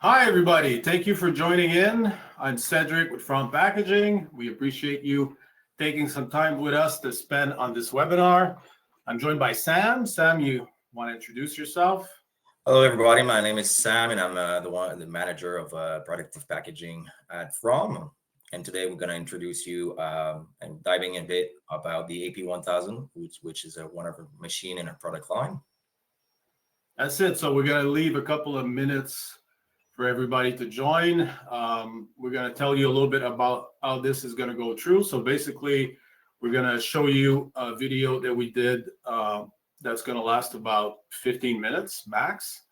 Hi, everybody. Thank you for joining in. I'm Cedric with Front Packaging. We appreciate you taking some time with us to spend on this webinar. I'm joined by Sam. Sam, you want to introduce yourself? Hello, everybody. My name is Sam, and I'm the manager of productive packaging at From. And today we're going to introduce you and diving a bit about the AP1000, which is one of our machine in our product line. That's it. So we're going to leave a couple of minutes for everybody to join. We're going to tell you a little bit about how this is going to go through. So basically, we're going to show you a video that we did that's going to last about 15 minutes max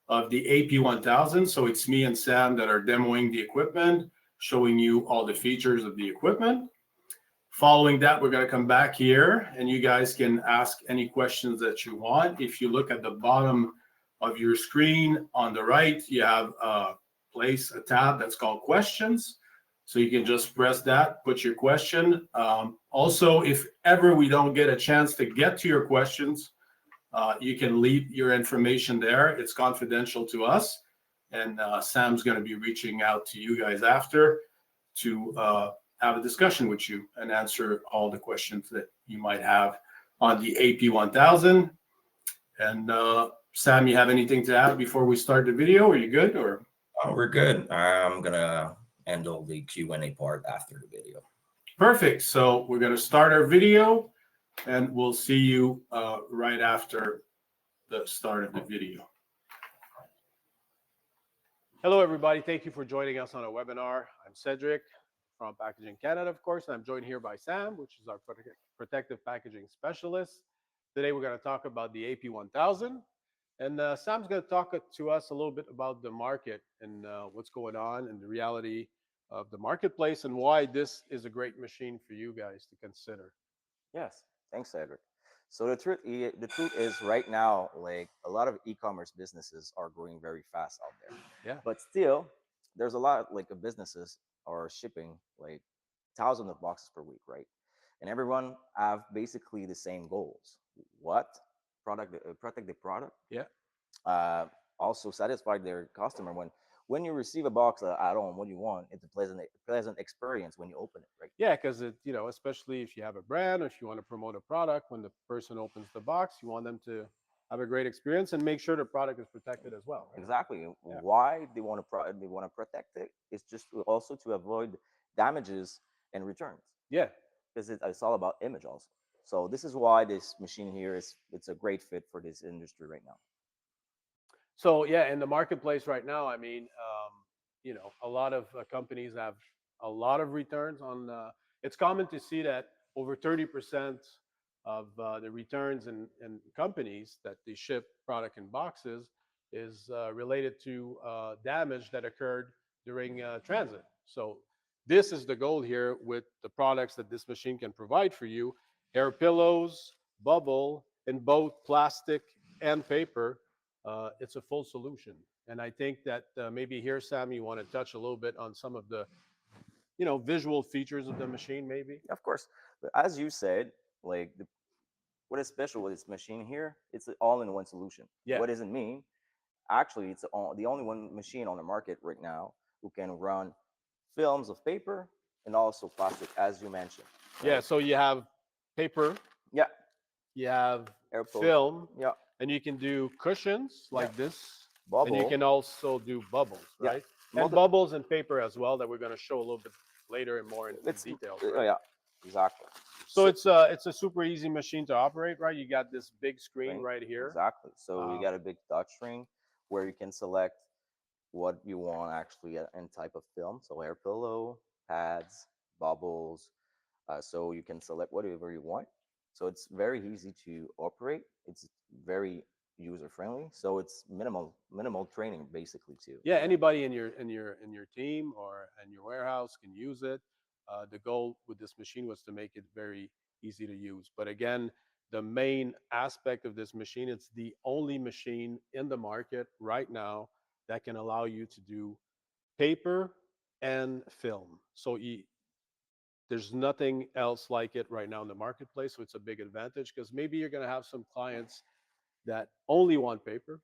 of the AP1000. So it's me and Sam that are demoing the equipment, showing you all the features of the equipment. Following that, we're going to come back here and you guys can ask any questions that you want. If you look at the bottom of your screen on the right, you have a tab that's called questions. So you can just press that, put your question. Also, if ever we don't get a chance to get to your questions, you can leave your information there. It's confidential to us. And Sam's going to be reaching out to you guys after to have a discussion with you and answer all the questions that you might have on the AP1000. And Sam, you have anything to add before we start the video? Are you good? Or we're good. I'm going to handle the Q&A part after the video. Perfect. So we're going to start our video and we'll see you right after the start of the video. Hello, everybody. Thank you for joining us on a webinar. I'm Cedric from Packaging Canada, of course, and I'm joined here by Sam, which is our protective packaging specialist. Today, we're going to talk about the AP1000. And Sam's going to talk to us a little bit about the market and what's going on and the reality of the marketplace and why this is a great machine for you guys to consider. Yes, thanks, Cedric. So the truth is right now, like a lot of e-commerce businesses are growing very fast out there. Yeah. But still, there's a lot like of businesses are shipping like thousands of boxes per week, right? And everyone have basically the same goals. What protect the product. Yeah. Also satisfy their customer when you receive a box at home, what you want, it's a pleasant experience when you open it, right? Yeah, because especially if you have a brand or if you want to promote a product, when the person opens the box, you want them to have a great experience and make sure the product is protected as well. Right? Exactly. Yeah. Why they want to protect it? It's just also to avoid damages and returns. Yeah. Because it's all about image also. So this is why this machine here it's a great fit for this industry right now. So yeah, in the marketplace right now, I mean, a lot of companies have a lot of returns on. It's common to see that over 30% of the returns in companies that they ship product in boxes is related to damage that occurred during transit. So this is the goal here with the products that this machine can provide for you: air pillows, bubble, in both plastic and paper. It's a full solution. And I think that maybe here, Sam, you want to touch a little bit on some of the, visual features of the machine, maybe. Of course, but as you said, like what is special with this machine here? It's an all-in-one solution. Yeah. What does it mean? Actually, it's the only one machine on the market right now who can run films of paper and also plastic, as you mentioned. Yeah. right? So you have paper, Yeah, you have airport. film, Yeah, and you can do cushions like this. And you bubble. can also do bubbles, Yeah, right? And multi- bubbles and paper as well that we're going to show a little bit later and more in it's details. oh Right? yeah, exactly. So it's a super easy machine to operate, right? You got this big screen Screen, right here. exactly. So you Um, got a big touch screen where you can select what you want actually in type of film. So air pillow, pads, bubbles. So you can select whatever you want. So it's very easy to operate. It's very user friendly. So it's minimal training basically too. Yeah, anybody in your team or in your warehouse can use it. The goal with this machine was to make it very easy to use. But again, the main aspect of this machine, it's the only machine in the market right now that can allow you to do paper and film. So there's nothing else like it right now in the marketplace. So it's a big advantage because maybe you're going to have some clients that only want paper,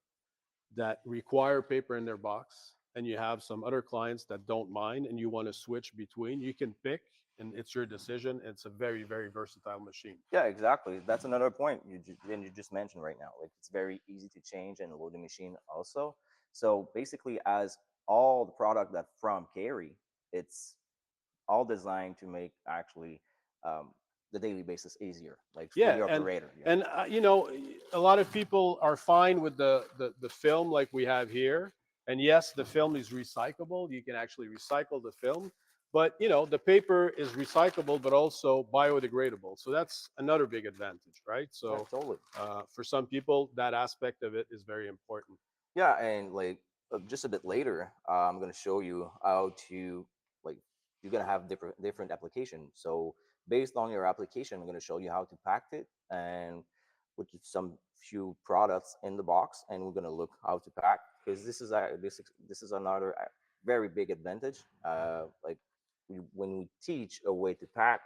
that require paper in their box, and you have some other clients that don't mind and you want to switch between, you can pick and it's your decision. It's a very, very versatile machine. Yeah, exactly. That's another point you just mentioned right now. Like it's very easy to change and load the machine also. So basically, as all the product that from carry, it's all designed to make actually um, the daily basis easier, like for Yeah, the and operator. Yeah. and you know, a lot of people are fine with the film like we have here. And yes, the film is recyclable. You can actually recycle the film, but you know, the paper is recyclable, but also biodegradable. So that's another big advantage, right? Yeah, So totally. for some people, that aspect of it is very important. Yeah, and like just a bit later, I'm gonna show you how to like you're gonna have different application. So based on your application, I'm gonna show you how to pack it and with some few products in the box, and we're gonna look how to pack because this is another very big advantage. Like when we teach a way to pack,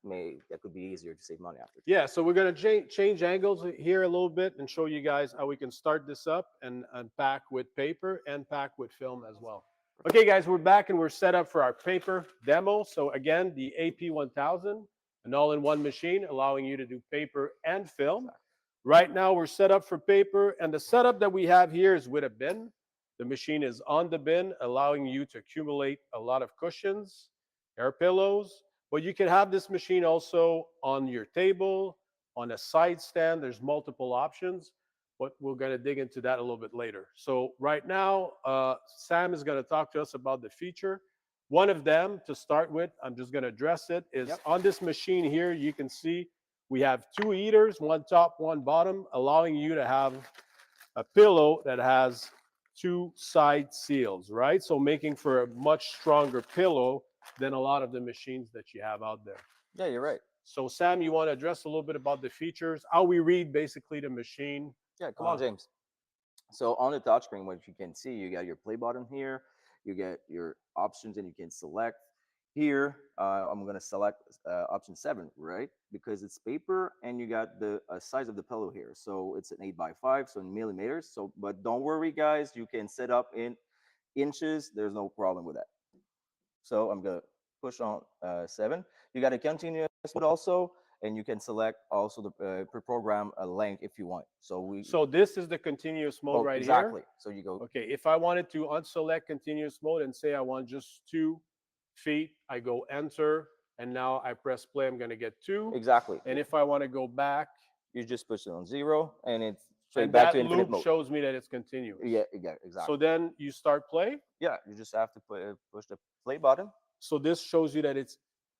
may that could be easier to save money after too. Yeah, so we're going to change angles here a little bit and show you guys how we can start this up and pack with paper and pack with film as well. Okay, guys, we're back and we're set up for our paper demo. So again, the AP1000, an all-in-one machine allowing you to do paper and film. Right now, we're set up for paper, and the setup that we have here is with a bin. The machine is on the bin, allowing you to accumulate a lot of cushions, air pillows, but you can have this machine also on your table, on a side stand. There's multiple options, but we're going to dig into that a little bit later. So right now, Sam is going to talk to us about the feature. One of them, to start with, I'm just going to address it, is Yep. on this machine here, you can see we have two heaters, one top, one bottom, allowing you to have a pillow that has two side seals, right? So making for a much stronger pillow than a lot of the machines that you have out there. Yeah, you're right. So Sam, you want to address a little bit about the features, how we read basically the machine. Yeah, come on, James. So on the touchscreen, what you can see, you got your play button here, you get your options, and you can select here. I'm gonna select option 7, right? Because it's paper, and you got the size of the pillow here. So it's an 8 by 5, so in millimeters. So, but don't worry, guys, you can set up in inches. There's no problem with that. So I'm gonna push on 7. You got a continuous mode also, and you can select also the pre-program a length if you want. So we So this is the continuous mode right exactly. here. So you go Okay, if I wanted to unselect continuous mode and say I want just 2 feet, I go enter, and now I press play, I'm gonna get 2. exactly. And if I wanna go back, You just push it on 0, and it's straight and back to that infinite loop mode. shows me that it's continuous. Yeah, yeah, exactly. So then you start play. Yeah, you just have to push the play button. So this shows you that it's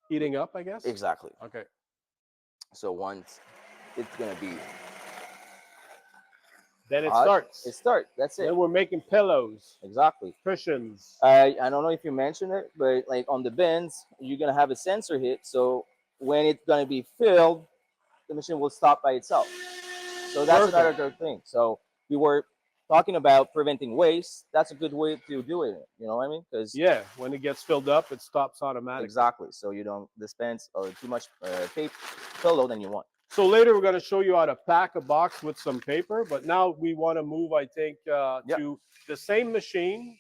eating up, I guess. Exactly. Okay. So once it's gonna be Then it hot, starts. it starts. That's it. Then we're making pillows, Exactly. cushions. I don't know if you mentioned it, but like on the bins, you're gonna have a sensor hit. So when it's gonna be filled, the machine will stop by itself. So that's another Perfect. good thing. So we were talking about preventing waste. That's a good way to do it. You know what I mean? Because Yeah, when it gets filled up, it stops automatically. exactly. So you don't dispense too much tape pillow than you want. So later we're going to show you how to pack a box with some paper, but now we want to move, I think, Yeah. to the same machine,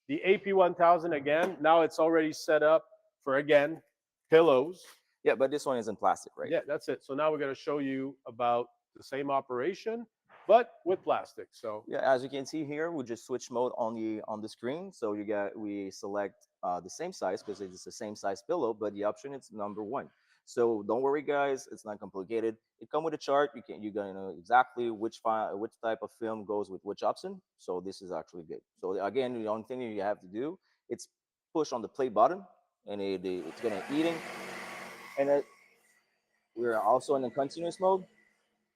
the AP1000 again. Now it's already set up for, again, pillows. Yeah, but this one is in plastic, right? Yeah, that's it. So now we're going to show you about the same operation, but with plastic. So Yeah, as you can see here, we just switch mode on the screen. So we select the same size because it's the same size pillow, but the option is number 1. So don't worry, guys, it's not complicated. It come with a chart. You're gonna know exactly which type of film goes with which option. So this is actually good. So again, the only thing you have to do it's push on the play button, and it's gonna eating, and we're also in the continuous mode.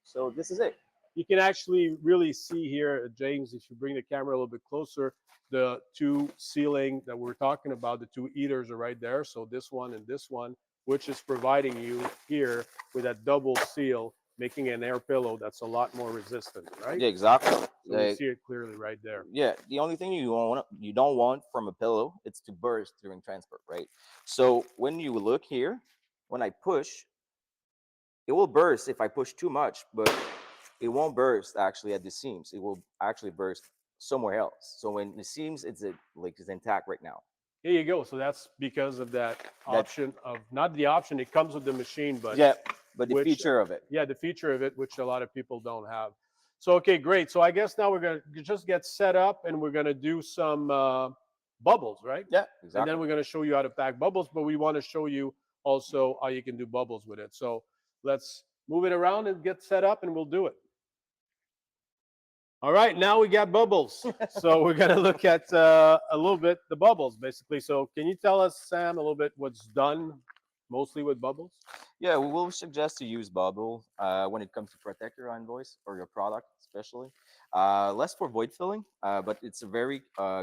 So this is it. you can actually really see here, James, if you bring the camera a little bit closer, the two sealing that we're talking about, the two eaters are right there. So this one and this one, which is providing you here with that double seal, making an air pillow that's a lot more resistant, right? Yeah, exactly. So we see it clearly right there. Yeah, the only thing you don't want from a pillow it's to burst during transport, right? So when you look here, when I push, it will burst if I push too much, but it won't burst actually at the seams. It will actually burst somewhere else. So when it seems it's intact right now. Here you go. So that's because of that option of not the option. It comes with the machine, but Yeah, but the which- feature of it. yeah, the feature of it, which a lot of people don't have. So okay, great. So I guess now we're gonna just get set up and we're gonna do some bubbles, right? Yeah, And exactly. then we're gonna show you how to pack bubbles, but we want to show you also how you can do bubbles with it. So let's move it around and get set up, and we'll do it. All right, now we got bubbles. So we're gonna look at a little bit the bubbles, basically. So can you tell us, Sam, a little bit what's done mostly with bubbles? Yeah, we will suggest to use bubble when it comes to protect your invoice or your product, especially. Less for void filling, but it's very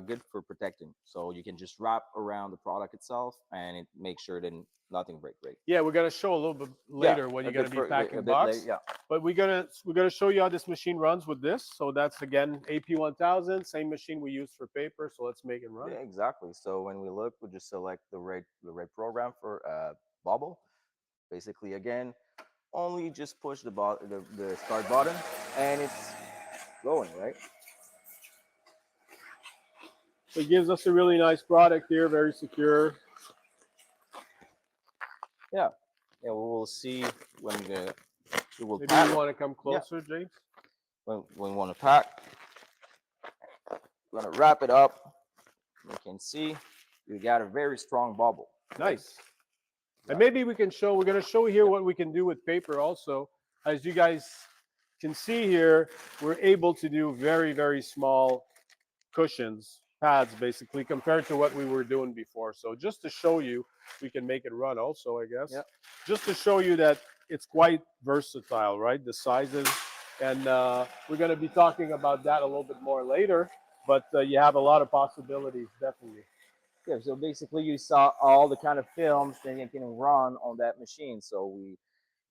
good for protecting. So you can just wrap around the product itself and it makes sure that nothing break. Yeah, we're gonna show a little bit later when you're gonna be packing box. Yeah. But we're gonna show you how this machine runs with this. So that's again AP1000, same machine we use for paper. So let's make it run. Yeah, exactly. So when we look, we just select the right program for bubble. Basically, again, only just push the start button, and it's going right. So it gives us a really nice product here, very secure. Yeah, we will see when we will Maybe pack. you want to come closer, James? When we want to pack, we're gonna wrap it up. You can see we got a very strong bubble. Nice. And maybe we can show, we're going to show here what we can do with paper also. As you guys can see here, we're able to do very, very small cushions, pads basically, compared to what we were doing before. So just to show you, we can make it run also, I guess. Yep. Just to show you that it's quite versatile, right? The sizes. And we're going to be talking about that a little bit more later, but you have a lot of possibilities, definitely. Yeah, so basically you saw all the kind of films that you can run on that machine. So we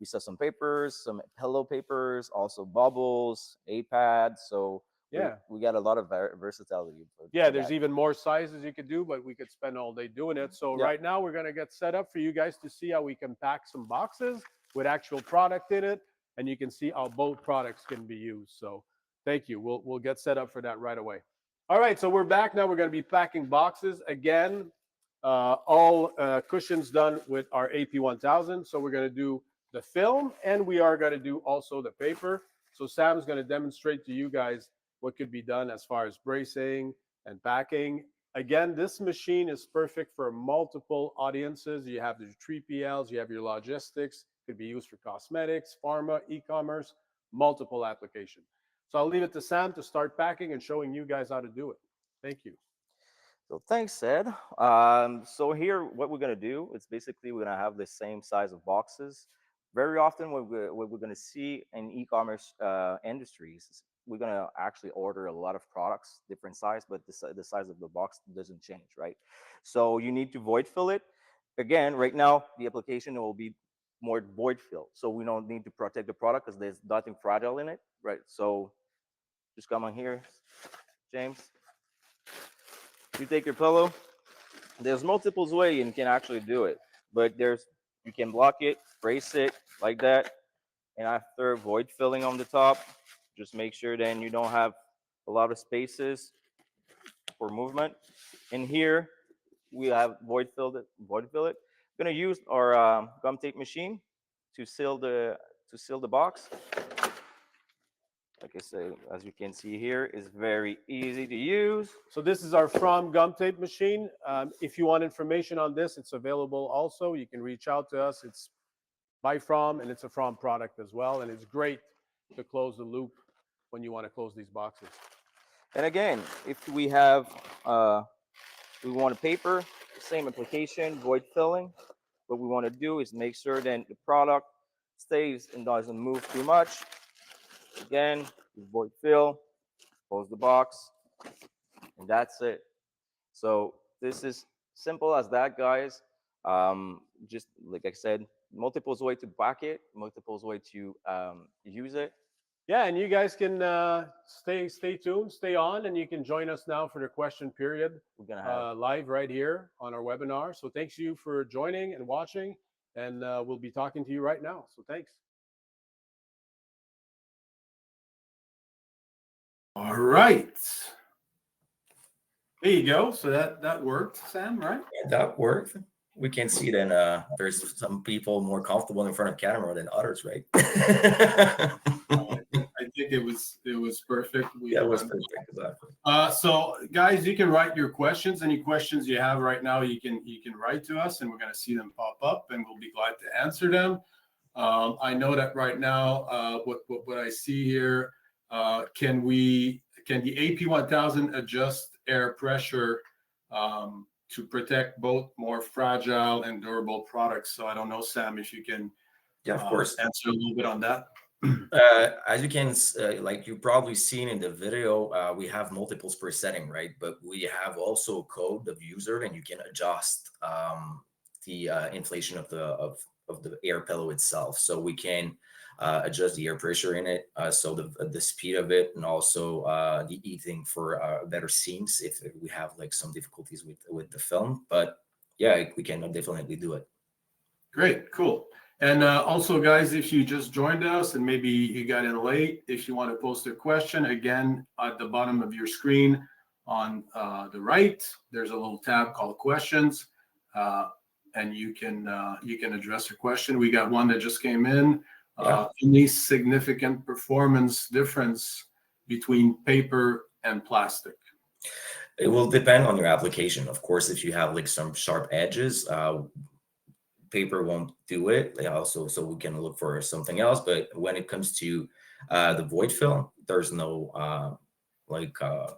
saw some papers, some pillow papers, also bubbles, a pad. So Yeah. we got a lot of versatility. Yeah, there's even more sizes you could do, but we could spend all day doing it. So Yeah. right now we're gonna get set up for you guys to see how we can pack some boxes with actual product in it, and you can see how both products can be used. So thank you. We'll get set up for that right away. All right, so we're back now. We're gonna be packing boxes again. All cushions done with our AP1000. So we're gonna do the film, and we are gonna do also the paper. So Sam's gonna demonstrate to you guys what could be done as far as bracing and packing. Again, this machine is perfect for multiple audiences. You have the 3PLs, you have your logistics, could be used for cosmetics, pharma, e-commerce, multiple applications. So I'll leave it to Sam to start packing and showing you guys how to do it. Thank you. So thanks, Ed. So here, what we're gonna do is basically we're gonna have the same size of boxes. Very often, what we're gonna see in e-commerce industries, is we're gonna actually order a lot of products, different size, but the size of the box doesn't change, right? So you need to void fill it. Again, right now, the application will be more void fill, so we don't need to protect the product because there's nothing fragile in it, right? So just come on here, James. You take your pillow. There's multiple ways you can actually do it, but you can block it, brace it like that, and after void filling on the top, just make sure then you don't have a lot of spaces for movement. In here, we have void fill it. I'm gonna use our gum tape machine to seal the box. Like I said, as you can see here, is very easy to use. So this is our From gum tape machine. If you want information on this, it's available also. You can reach out to us. It's by From, and it's a From product as well. And it's great to close the loop when you want to close these boxes. And again, if we have, we want a paper, same application, void filling. What we want to do is make sure that the product stays and doesn't move too much. Again, void fill, close the box, and that's it. So this is simple as that, guys. Just like I said, multiple ways to pack it, multiple ways to use it. Yeah, and you guys can stay tuned, stay on, and you can join us now for the question period. We're gonna have live right here on our webinar. So thanks you for joining and watching, and we'll be talking to you right now. So thanks. All right. There you go. So that worked, Sam, right? Yeah, that worked. We can see then there's some people more comfortable in front of camera than others, right? I think it was perfect. Yeah, it was perfect. Exactly. So guys, you can write your questions. Any questions you have right now, you can write to us, and we're going to see them pop up, and we'll be glad to answer them. I know that right now, what I see here, can the AP1000 adjust air pressure to protect both more fragile and durable products? So I don't know, Sam, if you can Yeah, of course. answer a little bit on that. As you can, like you've probably seen in the video, we have multiples per setting, right? But we have also a code of user, and you can adjust the inflation of the air pillow itself. So we can adjust the air pressure in it, so the speed of it, and also the heating for better seams if we have like some difficulties with the film. But yeah, we can definitely do it. Great, cool. And also, guys, if you just joined us and maybe you got in late, if you want to post a question, again, at the bottom of your screen on the right, there's a little tab called questions, and you can address your question. We got one that just came in. Any significant performance difference between paper and plastic? It will depend on your application. Of course, if you have like some sharp edges, paper won't do it. Also, so we can look for something else. But when it comes to the void fill, there's no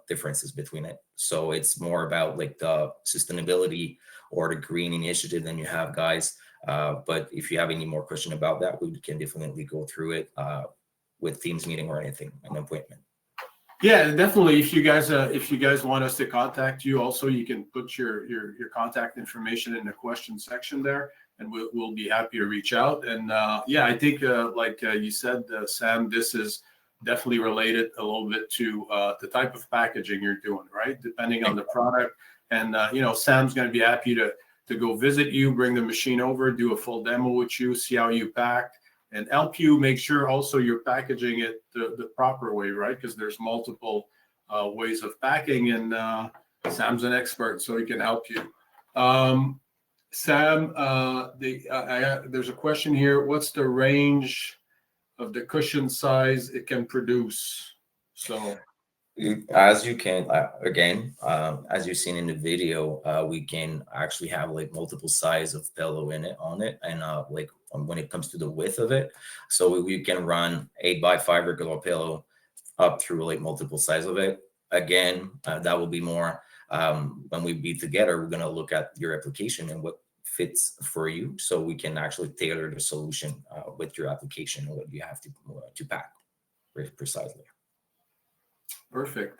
differences between it. So it's more about like the sustainability or the green initiative than you have, guys. But if you have any more question about that, we can definitely go through it with Teams meeting or anything, an appointment. Yeah, definitely. If you guys want us to contact you, also you can put your contact information in the question section there, and we'll be happy to reach out. And yeah, I think like you said, Sam, this is definitely related a little bit to the type of packaging you're doing, right? Depending on the product. And Sam's going to be happy to go visit you, bring the machine over, do a full demo with you, see how you pack, and help you make sure also you're packaging it the proper way, right? Because there's multiple ways of packing, and Sam's an expert, so he can help you. Sam, there's a question here. What's the range of the cushion size it can produce? So as you can again, as you've seen in the video, we can actually have like multiple size of pillow on it, and like when it comes to the width of it, so we can run 8x5 regular pillow up through like multiple size of it. Again, that will be more when we be together. We're going to look at your application and what fits for you, so we can actually tailor the solution with your application and what you have to pack very precisely. Perfect.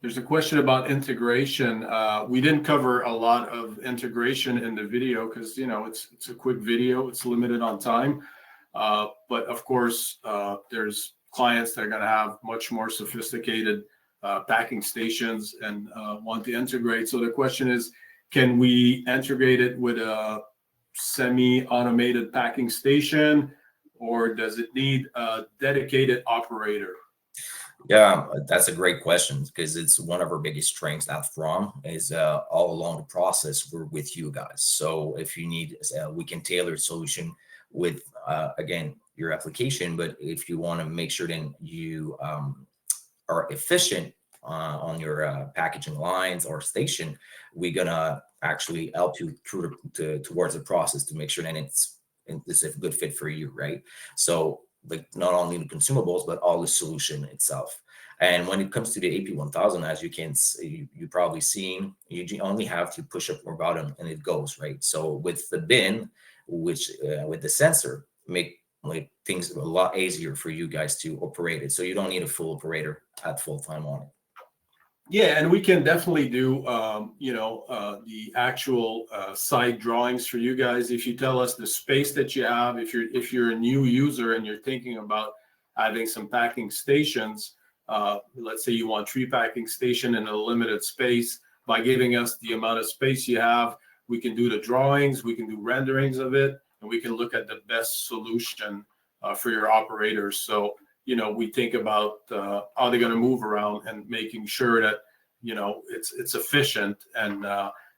There's a question about integration. We didn't cover a lot of integration in the video because it's a quick video. It's limited on time. But of course, there's clients that are going to have much more sophisticated packing stations and want to integrate. So the question is, can we integrate it with a semi-automated packing station, or does it need a dedicated operator? Yeah, that's a great question because it's one of our biggest strengths at From is all along the process we're with you guys. So if you need, we can tailor a solution with again your application. But if you want to make sure then you are efficient on your packaging lines or station, we're gonna actually help you through towards the process to make sure that it's a good fit for you, right? So like not only the consumables but all the solution itself. And when it comes to the AP1000, as you can see, you probably seen, you only have to push up or button and it goes, right? So with the bin, which with the sensor, make like things a lot easier for you guys to operate it. So you don't need a full operator at full time on it. Yeah, and we can definitely do, the actual side drawings for you guys. If you tell us the space that you have, if you're a new user and you're thinking about having some packing stations, let's say you want 3 packing station in a limited space, by giving us the amount of space you have, we can do the drawings, we can do renderings of it, and we can look at the best solution for your operators. So we think about how they're going to move around and making sure that it's efficient and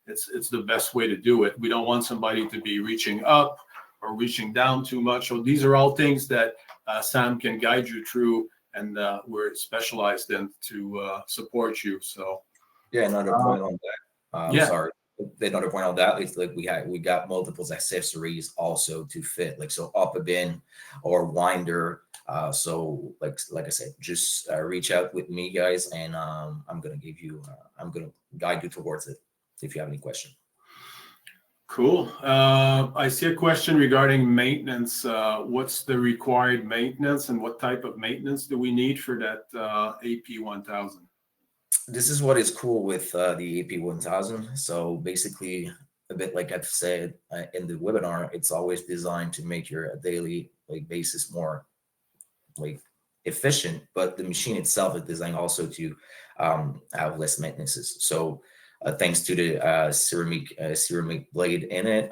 it's the best way to do it. We don't want somebody to be reaching up or reaching down too much. So these are all things that Sam can guide you through, and we're specialized in to support you. So Yeah, another point on that. yeah. Sorry. Another point on that is like we got multiple accessories also to fit, like so up a bin or winder. So like I said, just reach out with me, guys, and I'm gonna guide you towards it if you have any question. Cool. I see a question regarding maintenance. What's the required maintenance, and what type of maintenance do we need for that AP1000? This is what is cool with the AP1000. So basically, a bit like I've said in the webinar, it's always designed to make your daily basis more like efficient, but the machine itself is designed also to have less maintenances. So thanks to the ceramic blade in it,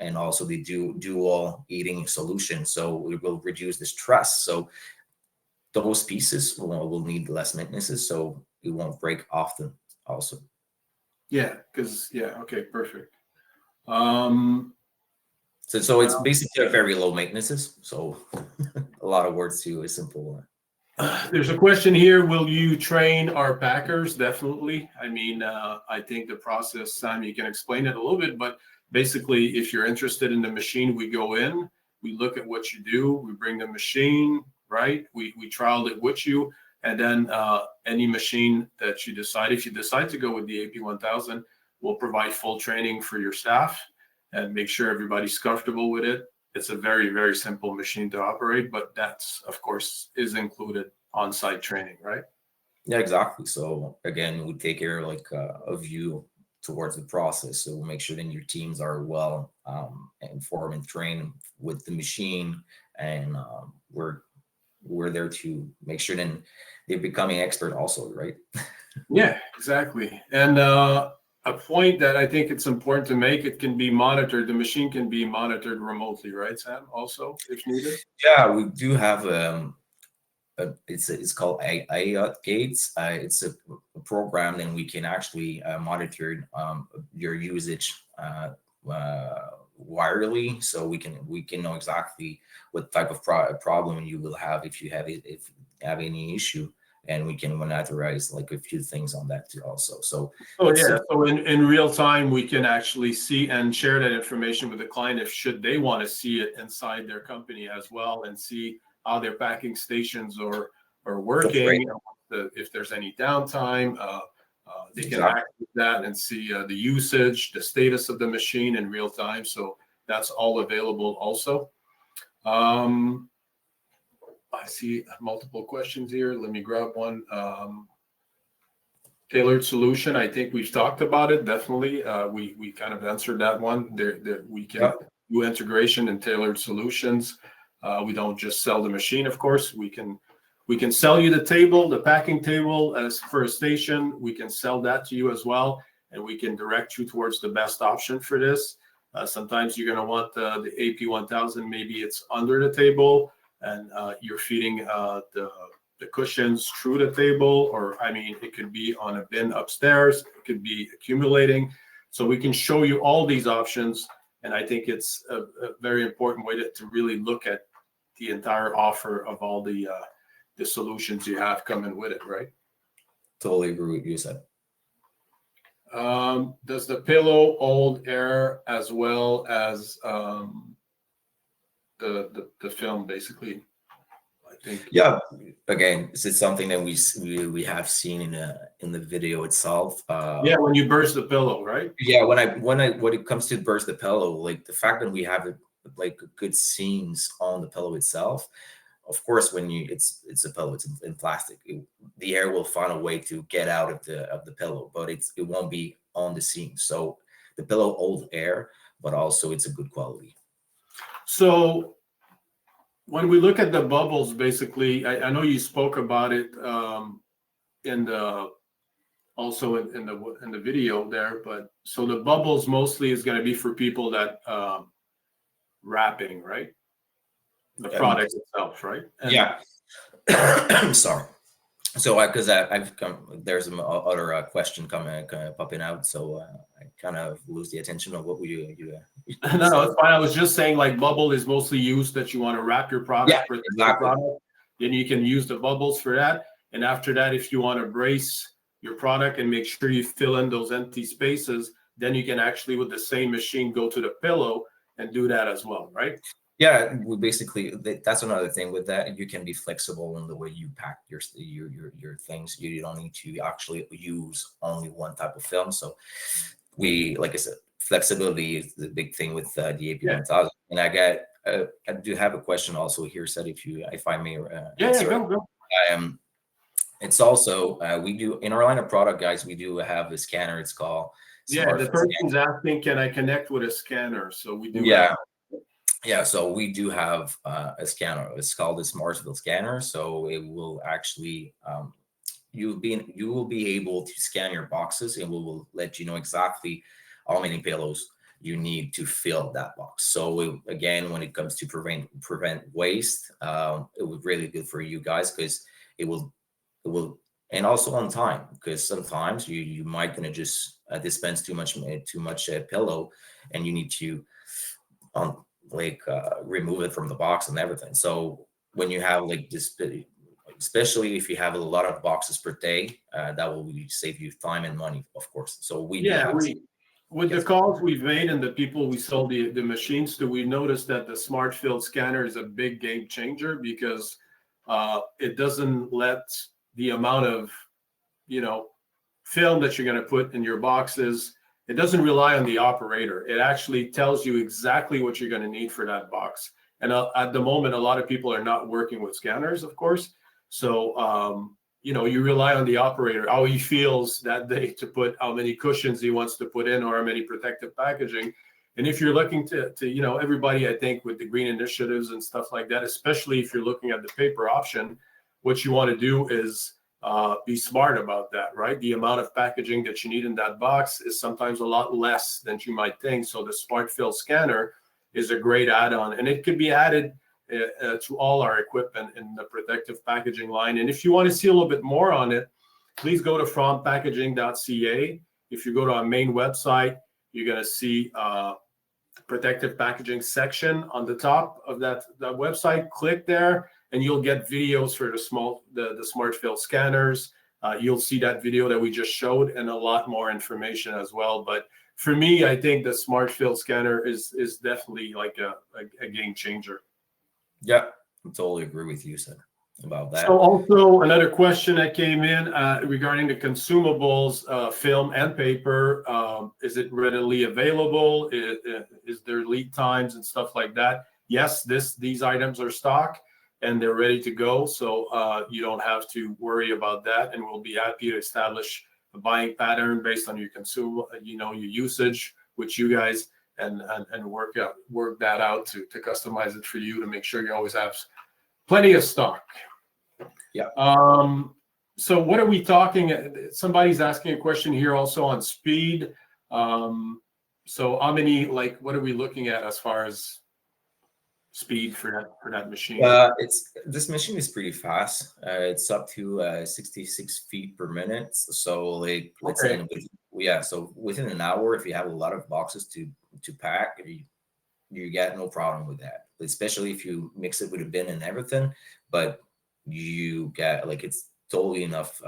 and also the dual heating solution, so it will reduce the stress. So those pieces will need less maintenances, so it won't break often also. Yeah, okay, perfect. So it's basically a very low maintenances, so a lot of words to a simple There's a question here. Will you train our packers? Definitely. I mean, I think the process, Sam, you can explain it a little bit, but basically, if you're interested in the machine, we go in, we look at what you do, we bring the machine, right? We trialed it with you, and then any machine that you decide, if you decide to go with the AP1000, we'll provide full training for your staff and make sure everybody's comfortable with it. It's a very, very simple machine to operate, but that's, of course, is included on-site training, right? Yeah, exactly. So again, we take care of you towards the process. So we'll make sure that your teams are well informed and trained with the machine, and we're there to make sure then they're becoming expert also, right? Yeah, exactly. And a point that I think it's important to make, it can be monitored. The machine can be monitored remotely, right, Sam? Also, if needed. Yeah, we do have it's called IOT gates. It's a program, and we can actually monitor your usage wirely, so we can know exactly what type of problem you will have if you have any issue, and we can monitorize like a few things on that too also. So So in real time, we can actually see and share that information with the client if should they want to see it inside their company as well, and see how their packing stations are working, if there's any downtime. They can access that and see the usage, the status of the machine in real time. So that's all available also. I see multiple questions here. Let me grab one. Tailored solution. I think we've talked about it. Definitely. We kind of answered that one. We can do integration and tailored solutions. We don't just sell the machine, of course. We can sell you the table, the packing table as for a station. We can sell that to you as well, and we can direct you towards the best option for this. Sometimes you're going to want the AP1000. Maybe it's under the table, and you're feeding the cushions through the table, or I mean, it could be on a bin upstairs. It could be accumulating. So we can show you all these options, and I think it's a very important way to really look at the entire offer of all the solutions you have coming with it, right? Totally agree with you, Sam. Does the pillow hold air as well as the film, basically? I think. Yeah. Again, this is something that we have seen in the video itself. Yeah, when you burst the pillow, right? Yeah, when it comes to burst the pillow, like the fact that we have like good seams on the pillow itself. Of course, when it's a pillow, it's in plastic. The air will find a way to get out of the pillow, but it won't be on the seam. So the pillow holds air, but also it's a good quality. So when we look at the bubbles, basically, I know you spoke about it in the video there, but so the bubbles mostly is going to be for people that wrapping, right? The product itself, right? And yeah. I'm sorry. So because I've come, there's some other question coming popping out, so I kind of lose the attention of what you No, said. it's fine. I was just saying like bubble is mostly used that you want to wrap your product, Yeah, protect the exactly. product. Then you can use the bubbles for that. And after that, if you want to brace your product and make sure you fill in those empty spaces, then you can actually with the same machine go to the pillow and do that as well, right? Yeah, we basically that's another thing with that. You can be flexible in the way you pack your things. You don't need to actually use only one type of film. So we, like I said, flexibility is the big thing with the AP1000. And I do have a question also here. Said if I may answer Go, it. go. It's also we do in our line of product, guys. We do have a scanner. It's called Yeah, Smart the Fit person's asking, can I connect with a scanner? So we do. Yeah. Yeah, so we do have a scanner. It's called the Smartville scanner. So it will actually you will be able to scan your boxes, and we will let you know exactly how many pillows you need to fill that box. So again, when it comes to prevent waste, it was really good for you guys because it will and also on time, because sometimes you might gonna just dispense too much pillow, and you need to remove it from the box and everything. So when you have like this, especially if you have a lot of boxes per day, that will save you time and money, of course. So we do have. With the Yes. calls we've made and the people we sold the machines to, we noticed that the smart field scanner is a big game changer because it doesn't let the amount of, film that you're going to put in your boxes, it doesn't rely on the operator. It actually tells you exactly what you're going to need for that box. And at the moment, a lot of people are not working with scanners, of course. So, you rely on the operator, how he feels that day to put how many cushions he wants to put in or how many protective packaging. And if you're looking to everybody, I think with the green initiatives and stuff like that, especially if you're looking at the paper option, what you want to do is be smart about that, right? The amount of packaging that you need in that box is sometimes a lot less than you might think. So the Smart Fill Scanner is a great add-on, and it could be added to all our equipment in the protective packaging line. And if you want to see a little bit more on it, please go to frompackaging.ca. If you go to our main website, you're going to see protective packaging section on the top of that website. Click there and you'll get videos for the smart fill scanners. You'll see that video that we just showed and a lot more information as well. But for me, I think the smart fill scanner is definitely like a game changer. Yeah, I totally agree with you, sir, about that. So also another question that came in regarding the consumables, film and paper. Is it readily available? Is there lead times and stuff like that? Yes, these items are stock and they're ready to go. So you don't have to worry about that. And we'll be happy to establish a buying pattern based on your your usage with you guys and work that out to customize it for you to make sure you always have plenty of stock. Yeah. So what are we talking? Somebody's asking a question here also on speed. So how many, what are we looking at as far as speed for that machine? This machine is pretty fast. It's up to 66 feet per minute. So let's say so within an hour, if you have a lot of boxes to pack, you get no problem with that. Especially if you mix it with a bin and everything, but you get it's totally enough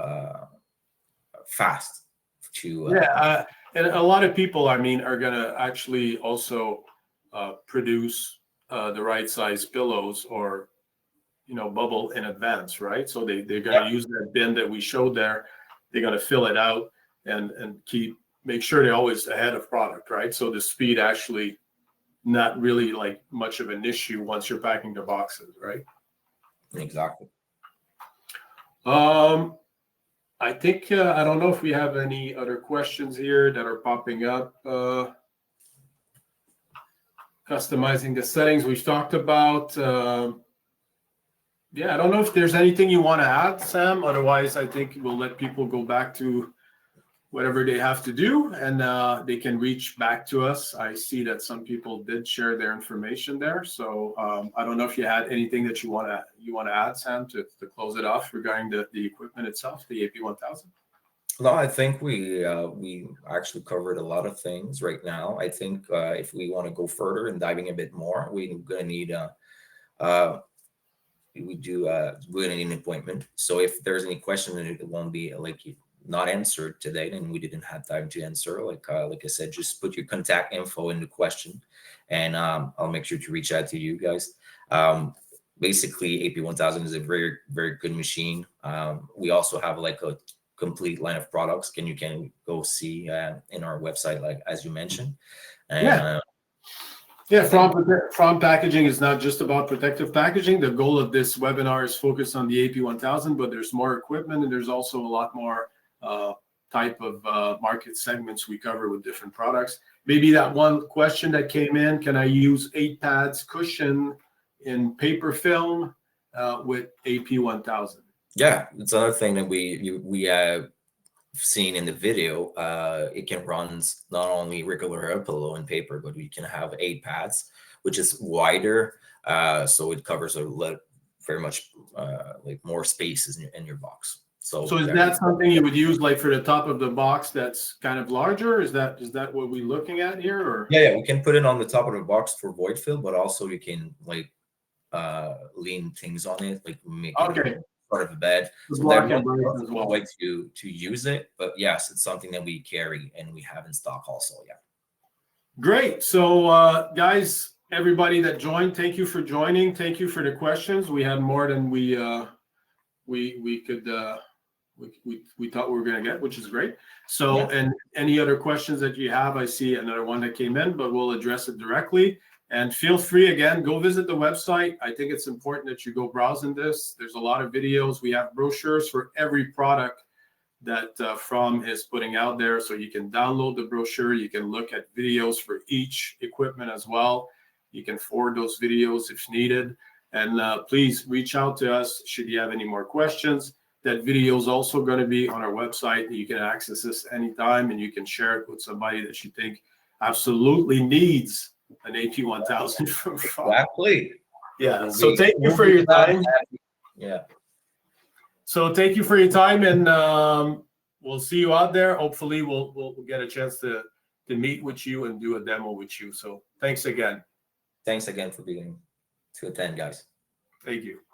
fast to and a lot of people are gonna actually also produce the right size pillows or bubble in advance, right? So they're gonna use that bin that we showed there. They're gonna fill it out and make sure they're always ahead of product, right? So the speed actually not really much of an issue once you're packing the boxes, right? Exactly. I think I don't know if we have any other questions here that are popping up. Customizing the settings we've talked about. I don't know if there's anything you want to add, Sam. Otherwise, I think we'll let people go back to whatever they have to do, and they can reach back to us. I see that some people did share their information there. So I don't know if you had anything that you want to add, Sam, to close it off regarding the equipment itself, the AP1000. No, I think we actually covered a lot of things right now. I think if we want to go further and diving a bit more, we're gonna need we're gonna need an appointment. So if there's any question and it won't be like not answered today, then we didn't have time to answer. Like I said, just put your contact info in the question, and I'll make sure to reach out to you guys. Basically, AP1000 is a very, very good machine. We also have like a complete line of products. You can go see in our website, like as you mentioned. And, From packaging is not just about protective packaging. The goal of this webinar is focused on the AP1000, but there's more equipment, and there's also a lot more type of market segments we cover with different products. Maybe that one question that came in, can I use 8 pads cushion in paper film with AP1000? Yeah, it's another thing that we have seen in the video. It can run not only regular hair pillow and paper, but we can have 8 pads, which is wider, so it covers very much like more spaces in your box. So is that something you would use like for the top of the box that's kind of larger? Is that what we're looking at here? Or yeah, we can put it on the top of the box for void fill, but also you can like lean things on it, like make it part of the bed. So that as well, like to use it. But yes, it's something that we carry and we have in stock also. Yeah. Great. So guys, everybody that joined, thank you for joining. Thank you for the questions. We had more than we could we thought we were going to get, which is great. So, yeah. And any other questions that you have, I see another one that came in, but we'll address it directly. And feel free, again, go visit the website. I think it's important that you go browsing this. There's a lot of videos. We have brochures for every product that From is putting out there. So you can download the brochure. You can look at videos for each equipment as well. You can forward those videos if needed. And please reach out to us should you have any more questions. That video is also going to be on our website. You can access this anytime, and you can share it with somebody that you think absolutely needs an AP1000 from From. Exactly. Yeah. So thank you for your time. Yeah. So thank you for your time, and we'll see you out there. Hopefully, we'll get a chance to meet with you and do a demo with you. So thanks again. Thanks again for being to attend, guys. Thank you.